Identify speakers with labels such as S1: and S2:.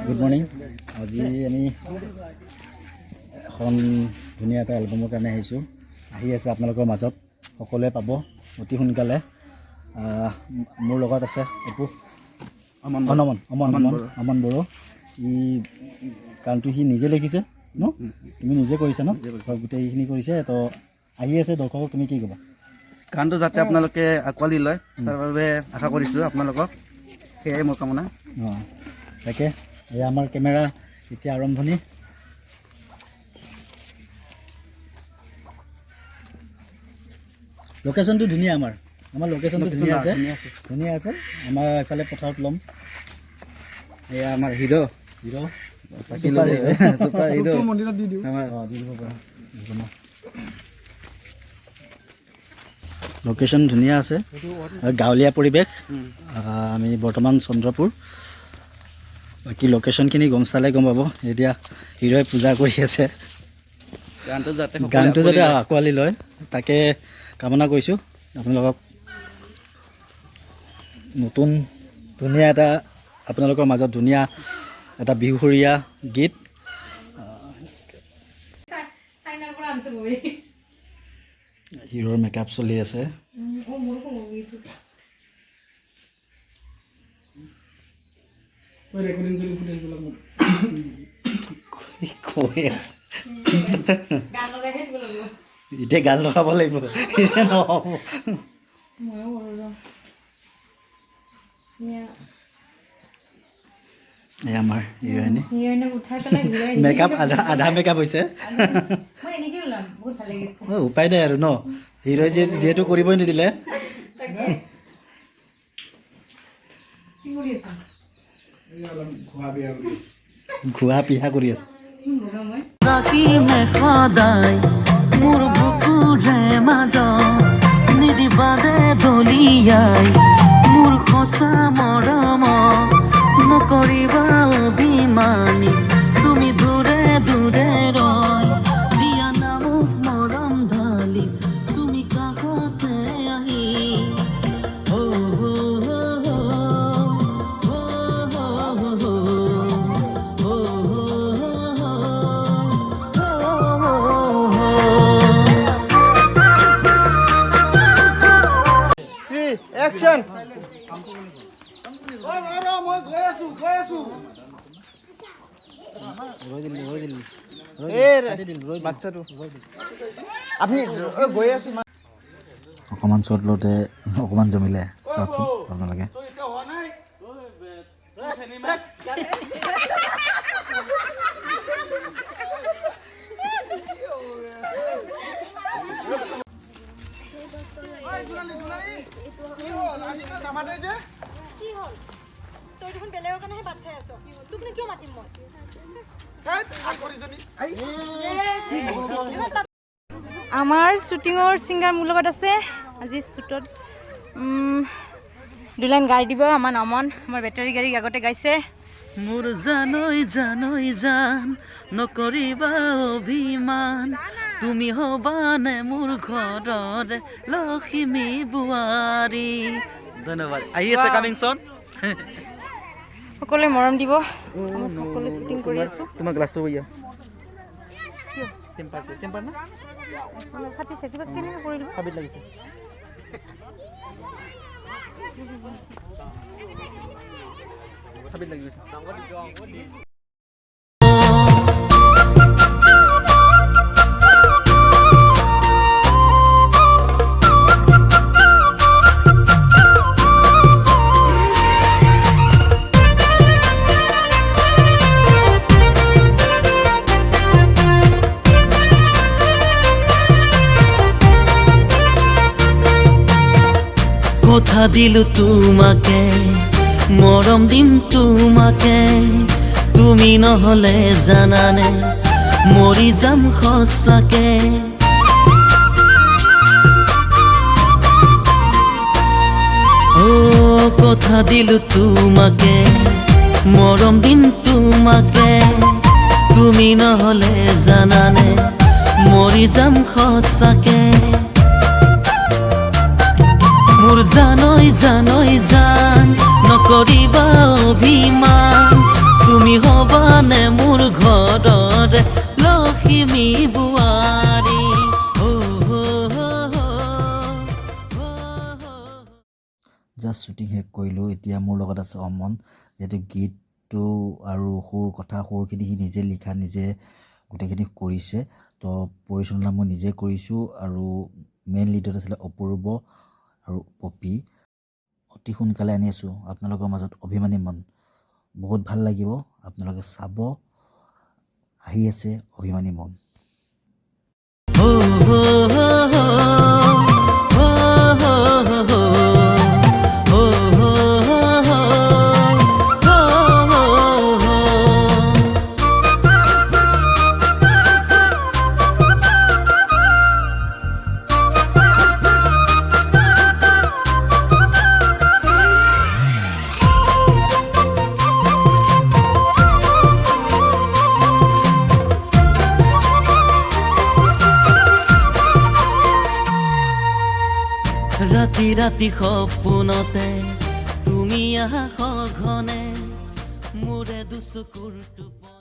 S1: Good morning. আজি আমি এখন ধুনীয়া এটা এলবামৰ কাৰণে আহিছোঁ। আহি আছে আপোনালোকৰ মাজত, সকলোৱে পাব অতি সোনকালে। মোৰ লগত আছে অপু, অমন বড়ো। ই গানটো সি নিজে লিখিছে ন, তুমি নিজে কৰিছা ন? গোটেইখিনি কৰিছে। তো আহি আছে দৰ্শকক, তুমি কি ক'বা?
S2: গানটো যাতে আপোনালোকে আঁকোৱালি লয় তাৰ বাবে আশা কৰিছোঁ আপোনালোকক, সেয়াই মোৰ কামনা।
S1: অঁ তাকে, এয়া আমাৰ কেমেৰা এতিয়া আৰম্ভণি। লোকেশ্যনটো ধুনীয়া, আমাৰ লোকেশ্যনটো ধুনীয়া আছে। আমাৰ এইফালে পথাৰত ল'ম।
S2: এয়া আমাৰ হিৰ' মন্দিৰত দি দিব পৰা।
S1: লোকেশ্যন ধুনীয়া আছে, গাঁৱলীয়া পৰিৱেশ। আমি বৰ্তমান চন্দ্ৰপুৰ। বাকী লোকেশ্যনখিনি গম চালে গম পাব। এতিয়া হিৰ'ই পূজা কৰি আছে, গানটো যাতে আঁকোৱালি লয় তাকে কামনা কৰিছোঁ আপোনালোকক। নতুন ধুনীয়া এটা আপোনালোকৰ মাজত ধুনীয়া এটা বিহুৰীয়া গীত। হিৰোৰ মেকআপ চলি আছে। এতিয়া গান লগাব লাগিব, নহ'ব। এই আমাৰ হিৰ'ইনে মেকআপ আধা মেকআপ হৈছে। উপায় নাই আৰু ন, হিৰ'ই যিহেতু কৰিবই নিদিলে। ঘোৱা পিহা কৰি আছে। মোৰ বুকুৰে মাজ নিদিবাদে দলিয়াই, মোৰ সঁচা মৰম নকৰিবা অভিমানী, তুমি দূৰে দূৰে ৰয় দিয়া নামক মৰম ঢালি, তুমি কাষতে আহি।
S2: Action!
S1: অকণমান শ্বট লওঁতে অকণমান জমিলে, চাওকচোন আপোনালোকে।
S3: আমাৰ শ্বুটিঙৰ ছিংগাৰ মোৰ লগত আছে। আজি শ্বুটত দুলাইন গাই দিব আমাৰ নমন। আমাৰ বেটাৰী গাড়ী আগতে গাইছে।
S4: মোৰ জানৈ জানৈ জান নকৰিবা অভিমান, তুমি হবানে মোৰ ঘৰৰ লক্ষ্মী বোৱাৰী।
S2: ধন্যবাদ। আহি আছে কামিং চন।
S3: সকলোৱে মৰম দিব। সকলোৱে শ্বুটিং কৰি আছো।
S2: তোমাৰ গ্লাছটো বইয়া টেম্পাৰ না
S3: ফাটিছে, কিবা কেনেকৈ কৰিলো
S2: চাবিত লাগিছে। চাবিত লাগি গৈছে।
S4: কথা দিলো তোমাকে, মৰম দিম তোমাকে, তুমি নহলে জানানে মৰি যাম সঁচাকে। ও কথা দিলো তোমাকে, মৰম দিম তোমাকে, তুমি নহলে জানানে মৰি যাম সঁচাকে। মোৰ জানৈ জানৈ জান নকৰিবা অভিমান, তুমি ভগৱানে মোৰ ঘৰৰে লখিমী বোৱাৰী
S1: জাষ্ট শ্বুটিং শেষ কৰিলোঁ। এতিয়া মোৰ লগত আছে অমন, যিহেতু গীতটো আৰু সুৰখিনি সি নিজে লিখা, নিজে গোটেইখিনি কৰিছে। তো পৰিচালনা মই নিজে কৰিছোঁ আৰু মেইন লিডত আছিলে অপূৰ্ব আৰু পপি। অতি সোনকালে আনি আছোঁ আপোনালোকৰ মাজত অভিমানী মন। বহুত ভাল লাগিব, আপোনালোকে চাব। আহি আছে অভিমানী মন।
S4: ৰাতি ৰাতি সপোনতে তুমি আহা সঘনে মোৰে দুচকুৰ টোপনি